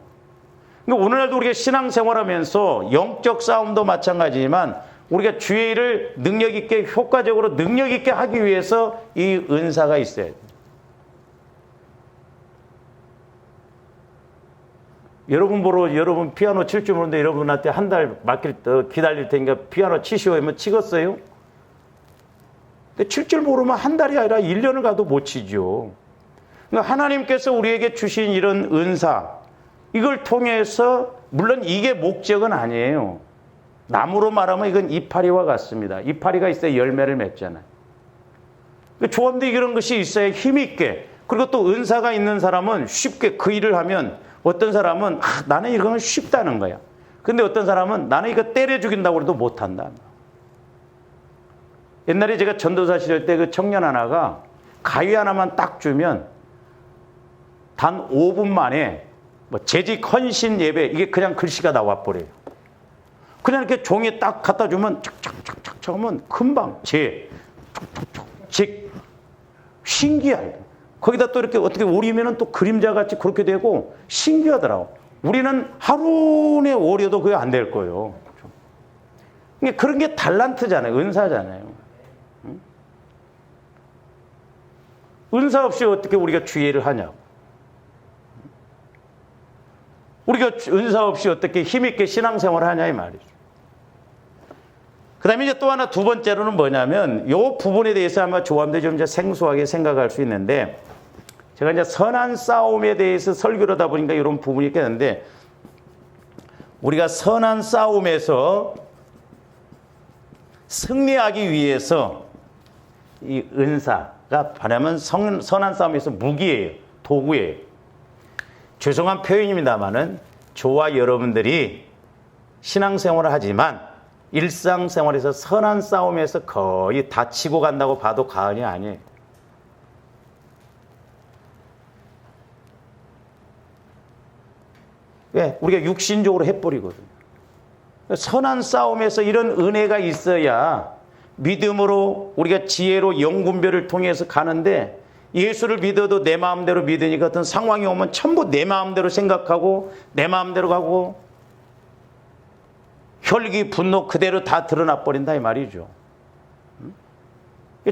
그러니까 오늘날도 우리가 신앙생활하면서 영적 싸움도 마찬가지지만 우리가 주의 일을 능력 있게 효과적으로 능력 있게 하기 위해서 이 은사가 있어야 돼요. 여러분 피아노 칠 줄 모르는데 여러분한테 한 달 기다릴 테니까 피아노 치시오 하면 치겠어요? 근데 칠 줄 모르면 한 달이 아니라 1년을 가도 못 치죠. 그러니까 하나님께서 우리에게 주신 이런 은사, 이걸 통해서 물론 이게 목적은 아니에요. 나무로 말하면 이건 이파리와 같습니다. 이파리가 있어야 열매를 맺잖아요. 그러니까 조합도 이런 것이 있어야 힘있게, 그리고 또 은사가 있는 사람은 쉽게 그 일을 하면 어떤 사람은 나는 이거는 쉽다는 거야. 근데 어떤 사람은 나는 이거 때려 죽인다고 해도 못한다. 옛날에 제가 전도사 시절 때 그 청년 하나가 가위 하나만 딱 주면 단 5분 만에 재직 헌신 예배 이게 그냥 글씨가 나와버려요. 그냥 이렇게 종이에 딱 갖다 주면 착착착착 하면 금방 직 신기해요. 거기다 또 이렇게 어떻게 오리면은 또 그림자같이 그렇게 되고 신기하더라고. 우리는 하루 내 오려도 그게 안 될 거예요. 그러니까 그런 게 달란트잖아요. 은사잖아요. 은사 없이 어떻게 우리가 주의를 하냐고. 우리가 은사 없이 어떻게 힘있게 신앙생활을 하냐 이 말이죠. 그 다음에 이제 또 하나 두 번째로는 뭐냐면 이 부분에 대해서 아마 조합들이 좀 이제 생소하게 생각할 수 있는데 제가 이제 선한 싸움에 대해서 설교를 하다 보니까 이런 부분이 있겠는데 우리가 선한 싸움에서 승리하기 위해서 이 은사가 말하면 선한 싸움에서 무기예요. 도구예요. 죄송한 표현입니다만은 저와 여러분들이 신앙생활을 하지만 일상생활에서 선한 싸움에서 거의 다치고 간다고 봐도 과언이 아니에요. 왜? 우리가 육신적으로 해버리거든요. 선한 싸움에서 이런 은혜가 있어야 믿음으로 우리가 지혜로 영분별을 통해서 가는데 예수를 믿어도 내 마음대로 믿으니까 어떤 상황이 오면 전부 내 마음대로 생각하고 내 마음대로 가고 혈기, 분노 그대로 다 드러나 버린다 이 말이죠.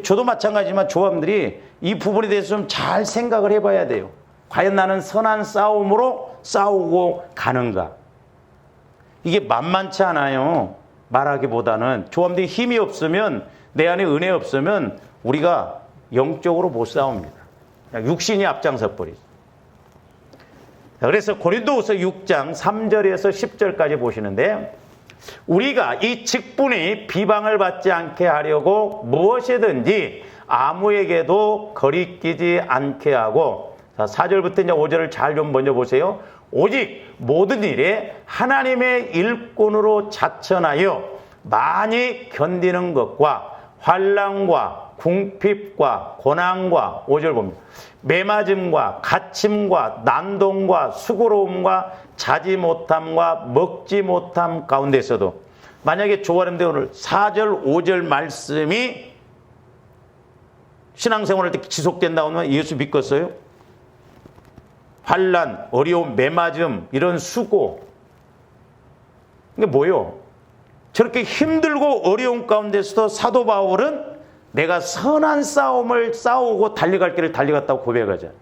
저도 마찬가지지만 조합들이 이 부분에 대해서 좀 잘 생각을 해봐야 돼요. 과연 나는 선한 싸움으로 싸우고 가는가? 이게 만만치 않아요. 말하기보다는 조합들이 힘이 없으면 내 안에 은혜 없으면 우리가 영적으로 못 싸웁니다. 그냥 육신이 앞장서 버리죠. 그래서 고린도후서 6장 3절에서 10절까지 보시는데 우리가 이 직분이 비방을 받지 않게 하려고 무엇이든지 아무에게도 거리끼지 않게 하고, 자, 4절부터 이제 5절을 잘 좀 먼저 보세요. 오직 모든 일에 하나님의 일꾼으로 자천하여 많이 견디는 것과 환난과 궁핍과 고난과, 5절 봅니다. 매맞음과 갇힘과 난동과 수고로움과 자지 못함과 먹지 못함 가운데서도, 만약에 조아름대 오늘 4절 5절 말씀이 신앙생활할 때 지속된다고 하면 예수 믿겠어요? 환난, 어려움, 매맞음, 이런 수고, 이게 뭐예요? 저렇게 힘들고 어려운 가운데서도 사도 바울은 내가 선한 싸움을 싸우고 달려갈 길을 달려갔다고 고백하잖아요.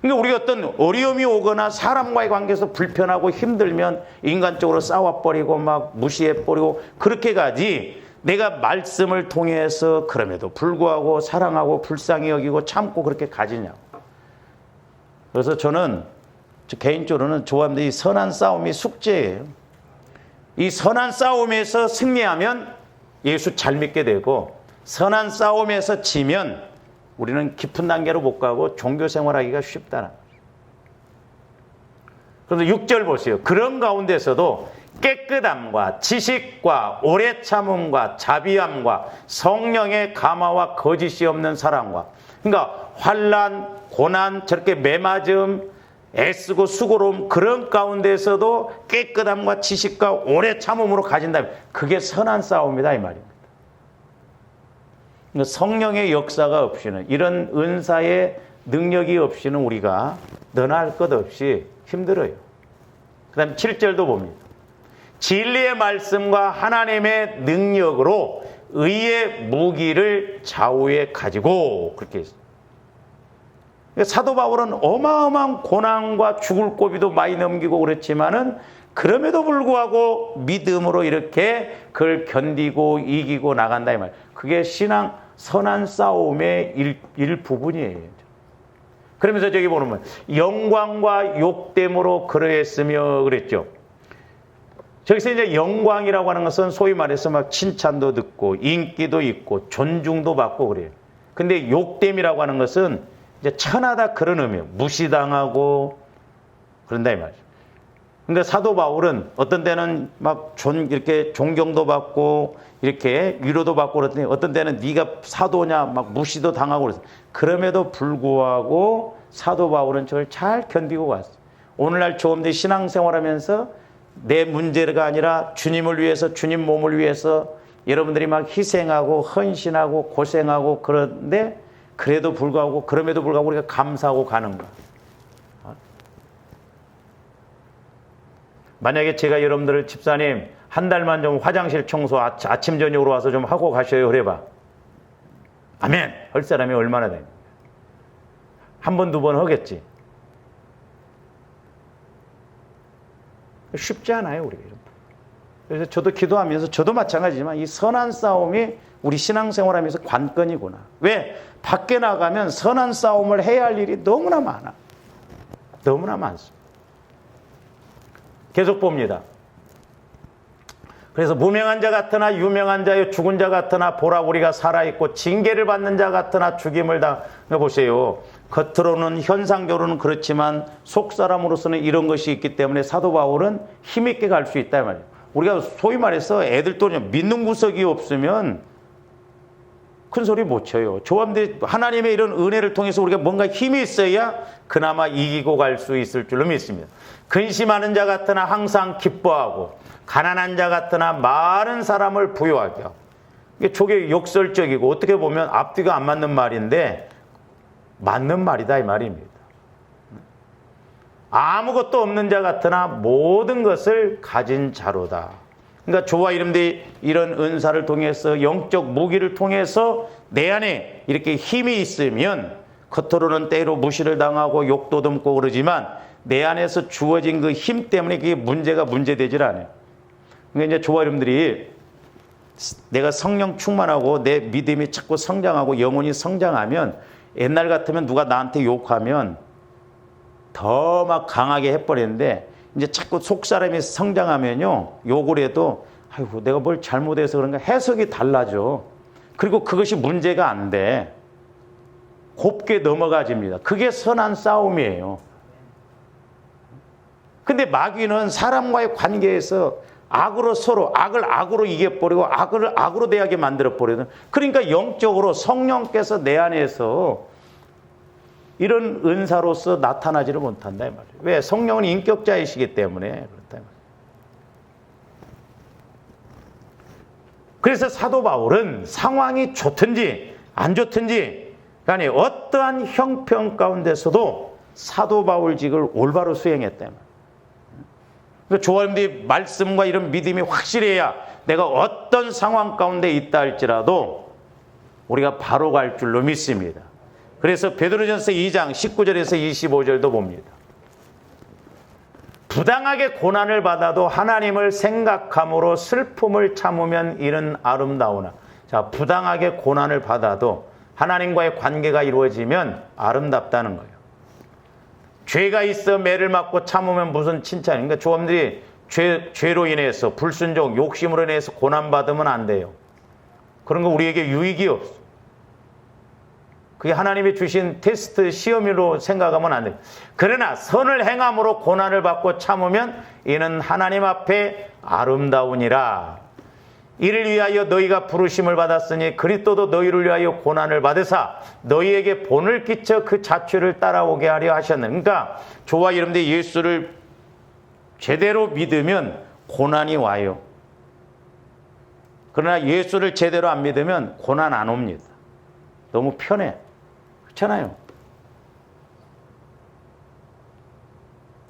그러니까 우리가 어떤 어려움이 오거나 사람과의 관계에서 불편하고 힘들면 인간적으로 싸워버리고 막 무시해버리고 그렇게 가지, 내가 말씀을 통해서 그럼에도 불구하고 사랑하고 불쌍히 여기고 참고 그렇게 가지냐고. 그래서 저는 개인적으로는 좋아합니다. 이 선한 싸움이 숙제예요. 이 선한 싸움에서 승리하면 예수 잘 믿게 되고, 선한 싸움에서 지면 우리는 깊은 단계로 못 가고 종교 생활하기가 쉽다는 거죠. 그래서 6절 보세요. 그런 가운데서도 깨끗함과 지식과 오래 참음과 자비함과 성령의 감화와 거짓이 없는 사랑과, 그러니까 환난, 고난, 저렇게 매맞음, 애쓰고 수고로움, 그런 가운데서도 깨끗함과 지식과 오래 참음으로 가진다면 그게 선한 싸움이다 이 말입니다. 성령의 역사가 없이는, 이런 은사의 능력이 없이는 우리가 너나 할 것 없이 힘들어요. 그 다음에 7절도 봅니다. 진리의 말씀과 하나님의 능력으로 의의 무기를 좌우에 가지고, 그렇게 했어요. 사도 바울은 어마어마한 고난과 죽을 고비도 많이 넘기고 그랬지만은 그럼에도 불구하고 믿음으로 이렇게 그걸 견디고 이기고 나간다 이 말. 그게 신앙 선한 싸움의 일부분이에요. 그러면서 저기 보면 영광과 욕됨으로 그러했으며 그랬죠. 저기서 이제 영광이라고 하는 것은 소위 말해서 막 칭찬도 듣고 인기도 있고 존중도 받고 그래요. 근데 욕됨이라고 하는 것은 이제 천하다 그런 의미예요. 무시당하고 그런다 이 말이죠. 근데 사도 바울은 어떤 때는 막 이렇게 존경도 받고 이렇게 위로도 받고 그랬더니 어떤 때는 네가 사도냐 막 무시도 당하고 그랬어요. 그럼에도 불구하고 사도 바울은 저를 잘 견디고 갔어요. 오늘날 조금들 신앙생활하면서 내 문제가 아니라 주님을 위해서, 주님 몸을 위해서 여러분들이 막 희생하고 헌신하고 고생하고 그런데 그럼에도 불구하고 우리가 감사하고 가는 거야. 만약에 제가 여러분들을 집사님 한 달만 좀 화장실 청소 아침 저녁으로 와서 좀 하고 가셔요 그래봐. 아멘 할 사람이 얼마나 됩니까? 한 번, 두 번 하겠지. 쉽지 않아요 우리가. 그래서 저도 기도하면서, 저도 마찬가지지만 이 선한 싸움이 우리 신앙생활하면서 관건이구나. 왜? 밖에 나가면 선한 싸움을 해야 할 일이 너무나 많아. 너무나 많습니다. 계속 봅니다. 그래서 무명한 자 같으나 유명한 자요, 죽은 자 같으나 보라 우리가 살아있고 징계를 받는 자 같으나 죽임을 당해보세요. 겉으로는 현상적으로는 그렇지만 속사람으로서는 이런 것이 있기 때문에 사도 바울은 힘있게 갈 수 있다 말이에요. 우리가 소위 말해서 애들도 믿는 구석이 없으면 큰 소리 못 쳐요. 조합대 하나님의 이런 은혜를 통해서 우리가 뭔가 힘이 있어야 그나마 이기고 갈 수 있을 줄로 믿습니다. 근심하는 자 같으나 항상 기뻐하고 가난한 자 같으나 많은 사람을 부유하게 하고. 이게 조개 역설적이고 어떻게 보면 앞뒤가 안 맞는 말인데 맞는 말이다 이 말입니다. 아무것도 없는 자 같으나 모든 것을 가진 자로다. 그러니까 저와 이름들이 이런 은사를 통해서 영적 무기를 통해서 내 안에 이렇게 힘이 있으면 겉으로는 때로 무시를 당하고 욕도 듣고 그러지만 내 안에서 주어진 그 힘 때문에 그게 문제되질 않아요. 그러니까 이제 저와 이름들이 내가 성령 충만하고 내 믿음이 자꾸 성장하고 영혼이 성장하면 옛날 같으면 누가 나한테 욕하면 더 막 강하게 해버리는데 이제 자꾸 속사람이 성장하면요 욕을 해도 아이고 내가 뭘 잘못해서 그런가 해석이 달라져. 그리고 그것이 문제가 안 돼. 곱게 넘어가집니다. 그게 선한 싸움이에요. 근데 마귀는 사람과의 관계에서 악으로 서로 악을 악으로 이겨버리고 악을 악으로 대하게 만들어버리는, 그러니까 영적으로 성령께서 내 안에서 이런 은사로서 나타나지를 못한다 이 말이에요. 왜? 성령은 인격자이시기 때문에 그렇다. 그래서 사도 바울은 상황이 좋든지 안 좋든지 간에 어떠한 형편 가운데서도 사도 바울직을 올바로 수행했다. 그러니까 조합님들이 말씀과 이런 믿음이 확실해야 내가 어떤 상황 가운데 있다 할지라도 우리가 바로 갈 줄로 믿습니다. 그래서 베드로전서 2장 19절에서 25절도 봅니다. 부당하게 고난을 받아도 하나님을 생각함으로 슬픔을 참으면 이는 아름다우나. 자, 부당하게 고난을 받아도 하나님과의 관계가 이루어지면 아름답다는 거예요. 죄가 있어 매를 맞고 참으면 무슨 칭찬인가? 조합들이 죄로 인해서 불순종, 욕심으로 인해서 고난받으면 안 돼요. 그런 거 우리에게 유익이 없어. 그게 하나님이 주신 테스트 시험으로 생각하면 안 돼요. 그러나 선을 행함으로 고난을 받고 참으면 이는 하나님 앞에 아름다우니라. 이를 위하여 너희가 부르심을 받았으니 그리스도도 너희를 위하여 고난을 받으사 너희에게 본을 끼쳐 그 자취를 따라오게 하려 하셨네. 그러니까 저와 여러분들 예수를 제대로 믿으면 고난이 와요. 그러나 예수를 제대로 안 믿으면 고난 안 옵니다. 너무 편해. 그렇잖아요.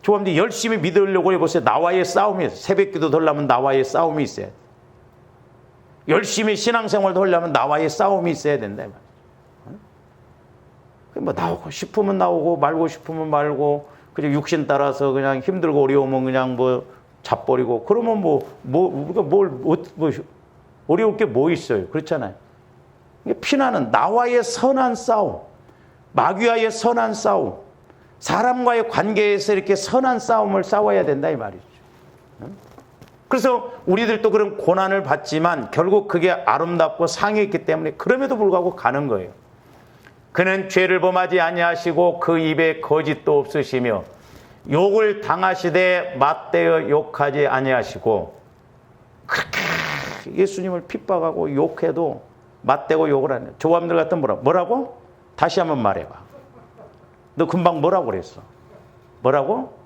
저한테 열심히 믿으려고 해보세요. 나와의 싸움이 있어요. 새벽기도 하려면 나와의 싸움이 있어요. 열심히 신앙생활도 하려면 나와의 싸움이 있어야 된다. 뭐 나오고 싶으면 나오고 말고 싶으면 말고 그냥 육신 따라서 그냥 힘들고 어려우면 그냥 뭐 잡버리고 그러면 우리가 뭐 어려울 게 뭐 있어요. 그렇잖아요. 피나는 나와의 선한 싸움, 마귀와의 선한 싸움, 사람과의 관계에서 이렇게 선한 싸움을 싸워야 된다 이 말이죠. 그래서 우리들도 그런 고난을 받지만 결국 그게 아름답고 상해 있기 때문에 그럼에도 불구하고 가는 거예요. 그는 죄를 범하지 아니하시고 그 입에 거짓도 없으시며 욕을 당하시되 맞대어 욕하지 아니하시고, 그렇게 예수님을 핍박하고 욕해도 맞대고 욕을 안 해요. 조합들 같은 뭐라고? 다시 한번 말해봐. 너 금방 뭐라고 그랬어? 뭐라고?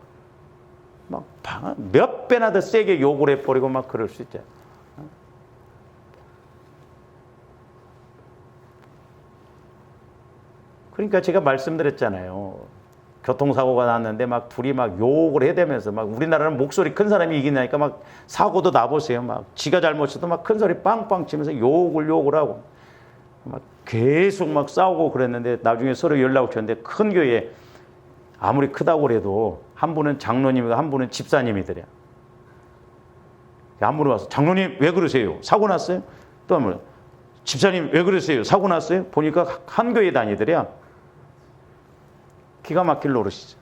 막 몇 배나 더 세게 욕을 해버리고 막 그럴 수 있잖아. 그러니까 제가 말씀드렸잖아요. 교통사고가 났는데 막 둘이 막 욕을 해대면서 막 우리나라는 목소리 큰 사람이 이기냐니까 막 사고도 나보세요. 막 지가 잘못해도 막 큰 소리 빵빵 치면서 욕을 하고 막 계속 막 싸우고 그랬는데 나중에 서로 연락을 줬는데 큰 교회 아무리 크다고 그래도 한 분은 장로님이고 한 분은 집사님이더래. 한 분이 와서 장로님 왜 그러세요? 사고 났어요? 또 한 분 집사님 왜 그러세요? 사고 났어요? 보니까 한 교회 다니더래요. 기가 막힐 노릇이죠.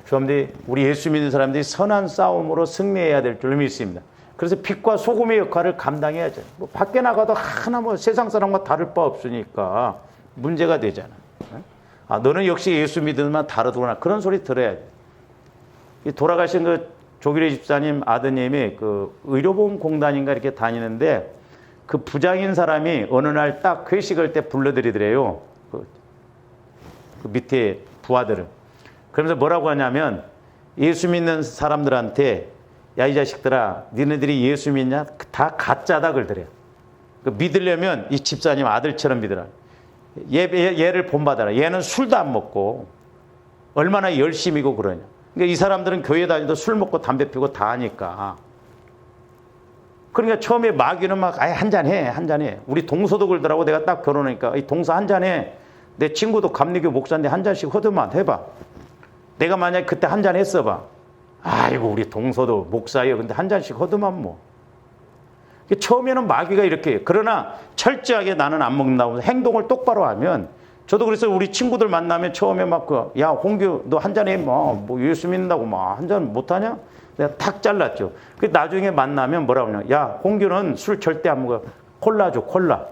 그런데 우리 예수 믿는 사람들이 선한 싸움으로 승리해야 될 줄 믿습니다. 그래서 빛과 소금의 역할을 감당해야죠. 뭐 밖에 나가도 하나 뭐 세상 사람과 다를 바 없으니까 문제가 되잖아. 아, 너는 역시 예수 믿으면 다르구나. 그런 소리 들어야 돼. 이 돌아가신 그 조기래 집사님 아드님이 그 의료보험공단인가 이렇게 다니는데 그 부장인 사람이 어느 날 딱 회식할 때 불러드리더래요. 그 밑에 부하들을. 그러면서 뭐라고 하냐면 예수 믿는 사람들한테 야, 이 자식들아, 니네들이 예수 믿냐? 다 가짜다 그러더래요. 믿으려면 이 집사님 아들처럼 믿으라. 얘를 본받아라. 얘는 술도 안 먹고 얼마나 열심이고 그러냐. 그러니까 이 사람들은 교회 다니도 술 먹고 담배 피고 다 하니까. 그러니까 처음에 마귀는 막 아예 한잔해. 우리 동서도 그러더라고. 내가 딱 결혼하니까 이 동서 한잔해. 내 친구도 감리교 목사인데 한 잔씩 허드만 해봐. 내가 만약에 그때 한 잔 했어봐. 아이고 우리 동서도 목사예요. 근데 한 잔씩 허드만 뭐. 처음에는 마귀가 이렇게, 그러나 철저하게 나는 안 먹는다고 행동을 똑바로 하면, 저도 그래서 우리 친구들 만나면 처음에 막 야, 홍규 너 한 잔에 뭐 예수 믿는다고 막 한 잔 못하냐? 내가 탁 잘랐죠. 그 나중에 만나면 뭐라고 하냐? 야, 홍규는 술 절대 안 먹어. 콜라 줘, 콜라.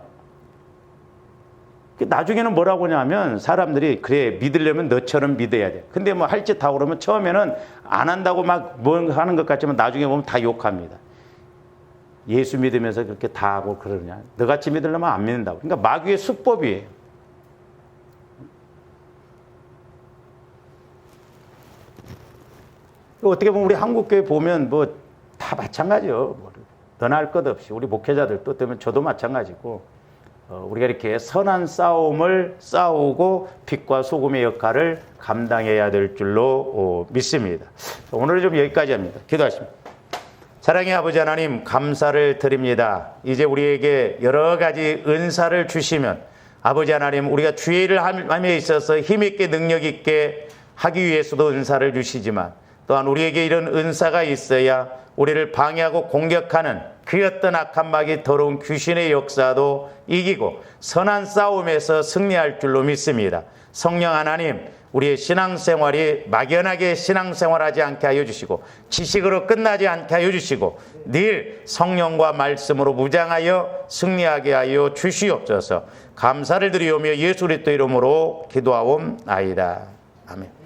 나중에는 뭐라고 하냐면 사람들이 그래, 믿으려면 너처럼 믿어야 돼. 근데 뭐 할 짓 다 그러면 처음에는 안 한다고 막 뭐 하는 것 같지만 나중에 보면 다 욕합니다. 예수 믿으면서 그렇게 다 하고 그러냐. 너같이 믿으려면 안 믿는다고. 그러니까 마귀의 수법이에요. 어떻게 보면 우리 한국교회 보면 뭐 다 마찬가지요. 너나 할 것 없이 우리 목회자들도 때문에 저도 마찬가지고, 우리가 이렇게 선한 싸움을 싸우고 빛과 소금의 역할을 감당해야 될 줄로 믿습니다. 오늘은 좀 여기까지 합니다. 기도하십니다. 사랑의 아버지 하나님, 감사를 드립니다. 이제 우리에게 여러 가지 은사를 주시면 아버지 하나님, 우리가 주의 일을 함에 있어서 힘있게 능력있게 하기 위해서도 은사를 주시지만, 또한 우리에게 이런 은사가 있어야 우리를 방해하고 공격하는 그 어떤 악한 마귀 더러운 귀신의 역사도 이기고 선한 싸움에서 승리할 줄로 믿습니다. 성령 하나님, 우리의 신앙생활이 막연하게 신앙생활하지 않게 하여 주시고 지식으로 끝나지 않게 하여 주시고 늘 성령과 말씀으로 무장하여 승리하게 하여 주시옵소서. 감사를 드리오며 예수 그리스도 이름으로 기도하옵나이다. 아멘.